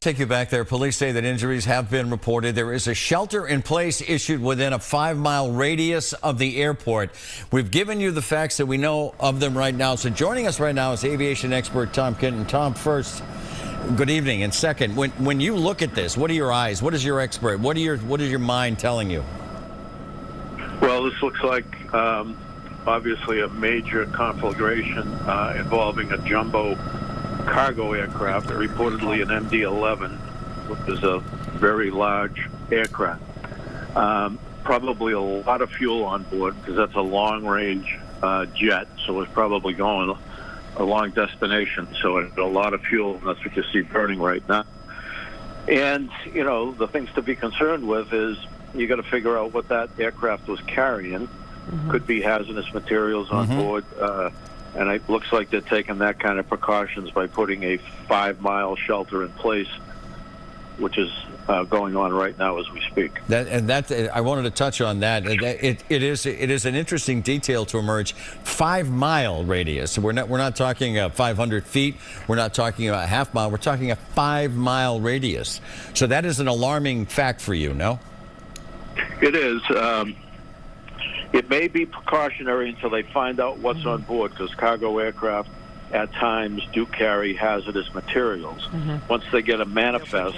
Take you back there. Police say that injuries have been reported. There is a shelter in place issued within a 5-mile radius of the airport. We've given you the facts that we know of them right now. So joining us right now is aviation expert Tom Kinton. Tom, first, good evening. And second, when you look at this, what are your eyes? What is your expert? What is your mind telling you? Well, this looks like obviously a major conflagration involving a jumbo cargo aircraft, reportedly an MD-11, which is a very large aircraft. Probably a lot of fuel on board because that's a long-range jet, so it's probably going a long destination. So it's a lot of fuel, and that's what you see burning right now. And, you know, the things to be concerned with is you got to figure out what that aircraft was carrying. Could be hazardous materials on board. And it looks like they're taking that kind of precautions by putting a 5-mile shelter in place, which is going on right now as we speak. I wanted to touch on that. It is an interesting detail to emerge. 5-mile radius. We're not talking 500 feet. We're not talking about a half mile. We're talking a 5-mile radius. So that is an alarming fact for you, no? It is. It may be precautionary until they find out what's on board, because cargo aircraft at times do carry hazardous materials. Once they get a manifest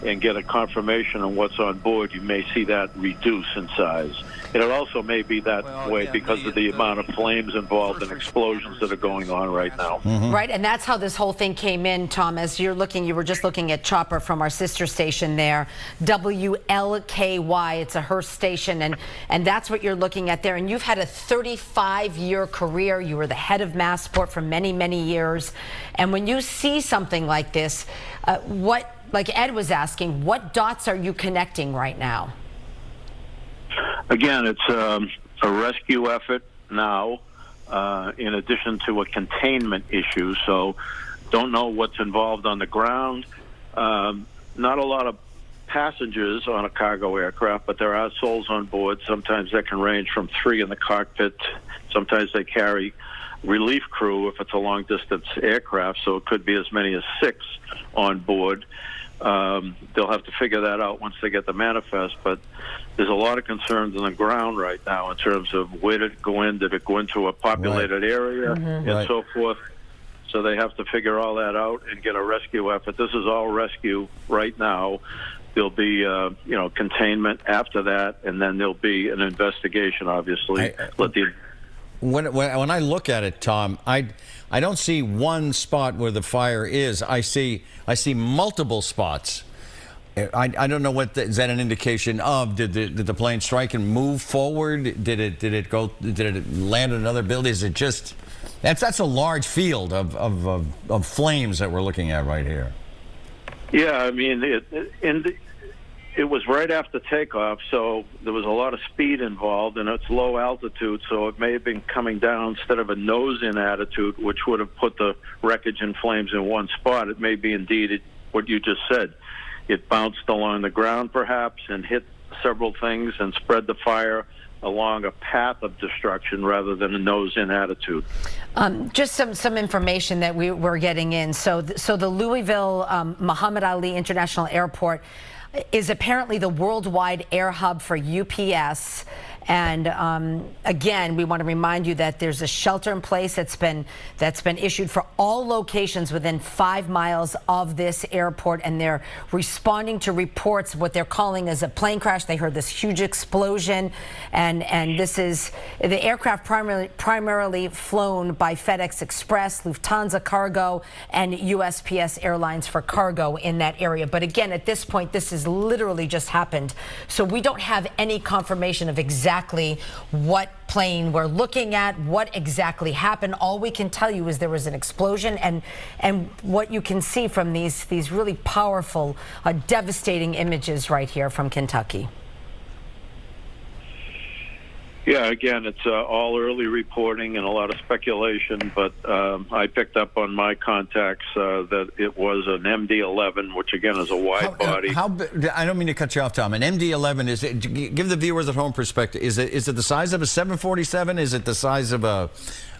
and get a confirmation on what's on board, you may see that reduce in size. And it also may be that way because of the amount of flames involved and explosions that are going on right now. Right, and that's how this whole thing came in, Tom. As you were just looking at Chopper from our sister station there, WLKY. It's a Hearst station, and that's what you're looking at there. And you've had a 35-year career. You were the head of Massport for many, many years. And when you see something like this, like Ed was asking, what dots are you connecting right now? Again, it's a rescue effort now, in addition to a containment issue. So don't know what's involved on the ground. Not a lot of passengers on a cargo aircraft, but there are souls on board. Sometimes that can range from 3 in the cockpit. Sometimes they carry relief crew if it's a long-distance aircraft, so it could be as many as 6 on board. They'll have to figure that out once they get the manifest, but there's a lot of concerns on the ground right now in terms of where did it go in? Did it go into a populated area and so forth? So they have to figure all that out and get a rescue effort. This is all rescue right now. There'll be, containment after that, and then there'll be an investigation, obviously. When I look at it, Tom, I don't see one spot where the fire is. I see multiple spots. I don't know is that an indication of did the plane strike and move forward? Did it land in another building? Is it just that's a large field of flames that we're looking at right here? Yeah, I mean it was right after takeoff, so there was a lot of speed involved, and it's low altitude, so it may have been coming down instead of a nose-in attitude, which would have put the wreckage and flames in one spot. It may be indeed what you just said. It bounced along the ground, perhaps, and hit several things and spread the fire along a path of destruction rather than a nose-in attitude. Just some information that we're getting in. So the Louisville Muhammad Ali International Airport is apparently the worldwide air hub for UPS. And again, we want to remind you that there's a shelter in place that's been issued for all locations within 5 miles of this airport, and they're responding to reports what they're calling as a plane crash. They heard this huge explosion, and this is the aircraft primarily flown by FedEx Express, Lufthansa Cargo, and USPS Airlines for cargo in that area. But again, at this point, this has literally just happened, so we don't have any confirmation of exactly what plane we're looking at, what exactly happened. All we can tell you is there was an explosion, and what you can see from these really powerful, devastating images right here from Kentucky. Yeah, again, it's all early reporting and a lot of speculation, but I picked up on my contacts that it was an MD-11, which again is a wide body. I don't mean to cut you off, Tom. An MD-11 give the viewers at home perspective. Is it the size of a 747? Is it the size of a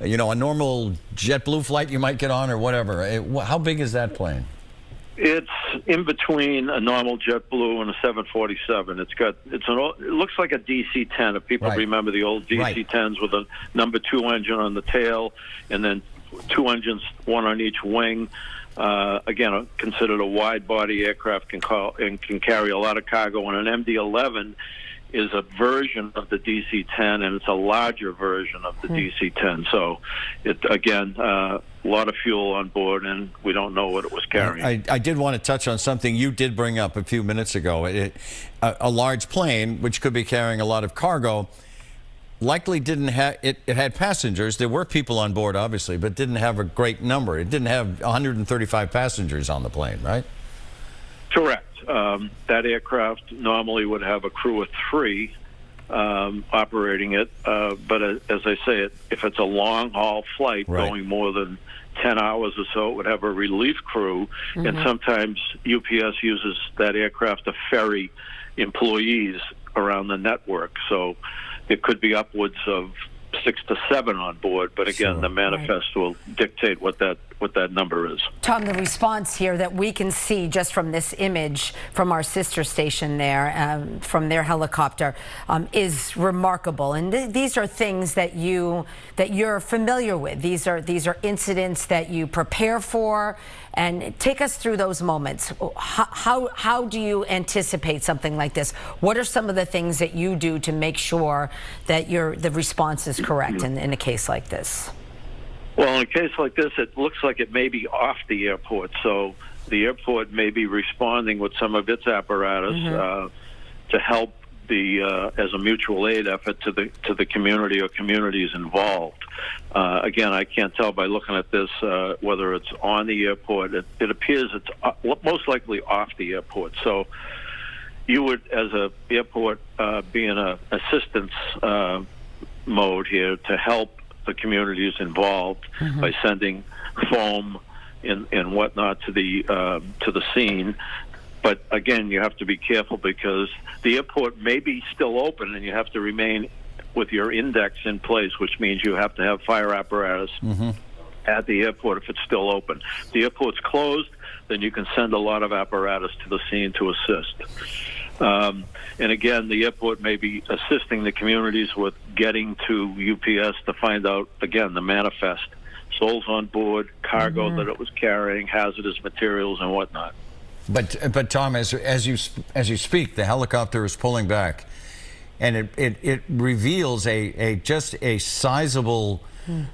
normal JetBlue flight you might get on or whatever? How big is that plane? It's in between a normal JetBlue and a 747. It looks like a DC-10. If people Right. remember the old DC-10s with a number 2 engine on the tail, and then 2 engines, 1 on each wing. Again, considered a wide-body aircraft, can carry a lot of cargo. And an MD-11 is a version of the DC-10, and it's a larger version of the DC-10. So, a lot of fuel on board, and we don't know what it was carrying. I did want to touch on something you did bring up a few minutes ago. A large plane, which could be carrying a lot of cargo, likely didn't have, it had passengers. There were people on board, obviously, but didn't have a great number. It didn't have 135 passengers on the plane, right? Correct. That aircraft normally would have a crew of 3 operating it, but as I say, if it's a long-haul flight Right. going more than 10 hours or so, it would have a relief crew, and sometimes UPS uses that aircraft to ferry employees around the network. So it could be upwards of 6 to 7 on board, but again, Sure. the manifest will dictate what that number is. Tom, the response here that we can see just from this image from our sister station there, from their helicopter, is remarkable. And these are things that you're familiar with. These are incidents that you prepare for. And take us through those moments. How do you anticipate something like this? What are some of the things that you do to make sure that the response is correct in a case like this? Well, in a case like this, it looks like it may be off the airport, so the airport may be responding with some of its apparatus to help as a mutual aid effort to the community or communities involved. Again, I can't tell by looking at this whether it's on the airport. It appears it's most likely off the airport. So you would, as a airport, be in a assistance mode here to help the communities involved by sending foam and whatnot to the scene. But again, you have to be careful because the airport may be still open, and you have to remain with your index in place, which means you have to have fire apparatus at the airport if it's still open. If the airport's closed, then you can send a lot of apparatus to the scene to assist. And again, the airport may be assisting the communities with getting to UPS to find out, again, the manifest. Souls on board, cargo that it was carrying, hazardous materials, and whatnot. But Tom, as you speak, the helicopter is pulling back, and it reveals just a sizable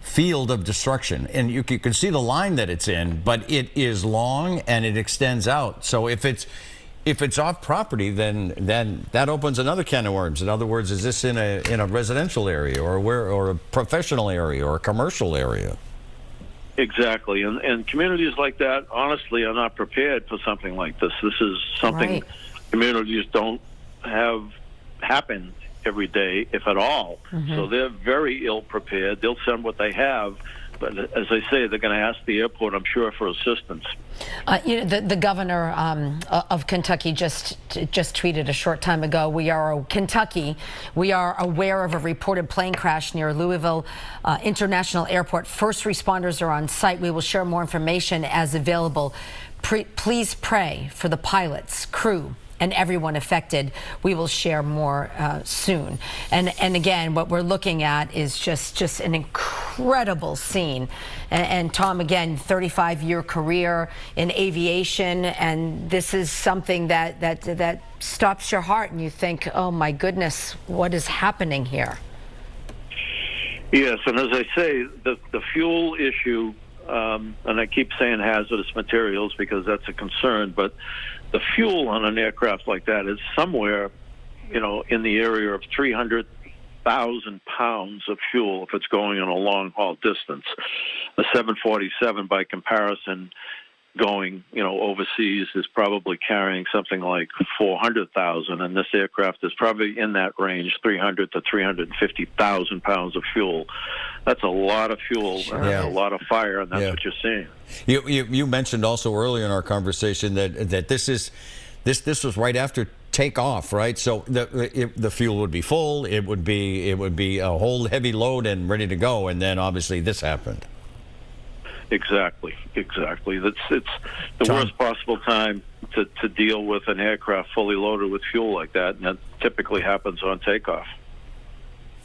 field of destruction, and you can see the line that it's in, but it is long and it extends out. So if it's off property, then that opens another can of worms. In other words, is this in a residential area or a professional area or a commercial area? Exactly, and communities like that, honestly, are not prepared for something like this. This is something communities don't have happen every day, if at all. So they're very ill prepared. They'll send what they have, but as I say, they're going to ask the airport, I'm sure, for assistance. The governor of Kentucky just tweeted a short time ago, we are aware of a reported plane crash near Louisville International Airport. First responders are on site. We will share more information as available. Please pray for the pilots, crew, and everyone affected. We will share more soon. And again, what we're looking at is just an incredible scene. And Tom, again, 35-year career in aviation, and this is something that stops your heart, and you think, oh my goodness, what is happening here? Yes, and as I say, the fuel issue, and I keep saying hazardous materials because that's a concern, but the fuel on an aircraft like that is somewhere, in the area of 300,000 pounds of fuel if it's going on a long-haul distance. A 747, by comparison, going, overseas is probably carrying something like 400,000, and this aircraft is probably in that range, 300 to 350,000 pounds of fuel. That's a lot of fuel and a lot of fire, and that's what you're seeing. You mentioned also earlier in our conversation that this was right after takeoff, right? So the fuel would be full, it would be a whole heavy load and ready to go, and then obviously this happened. Exactly. It's the Tom? worst possible time to deal with an aircraft fully loaded with fuel like that, and that typically happens on takeoff.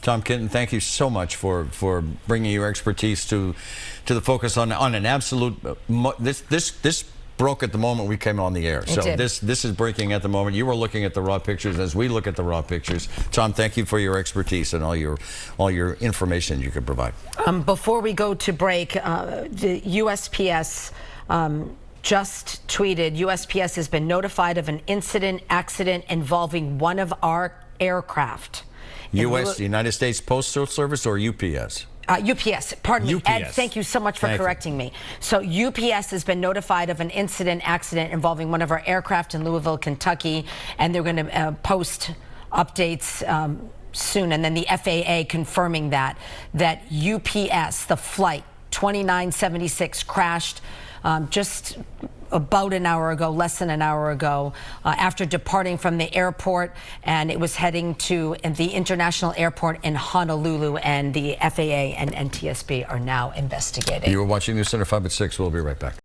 Tom Kitten, thank you so much for bringing your expertise to the focus on an absolute. This broke at the moment we came on the air. So did. this is breaking at the moment. You were looking at the raw pictures as we look at the raw pictures. Tom, thank you for your expertise and all your information you could provide. Before we go to break, the USPS just tweeted, USPS has been notified of an accident involving one of our aircraft. United States Postal Service or UPS? UPS, pardon me. UPS. Ed, thank you so much for correcting me. So UPS has been notified of an accident involving one of our aircraft in Louisville, Kentucky, and they're going to post updates soon. And then the FAA confirming that UPS, the flight 2976, crashed just about an hour ago, less than an hour ago, after departing from the airport, and it was heading to the international airport in Honolulu, and the FAA and NTSB are now investigating. You were watching News Center 5 at 6. We'll be right back.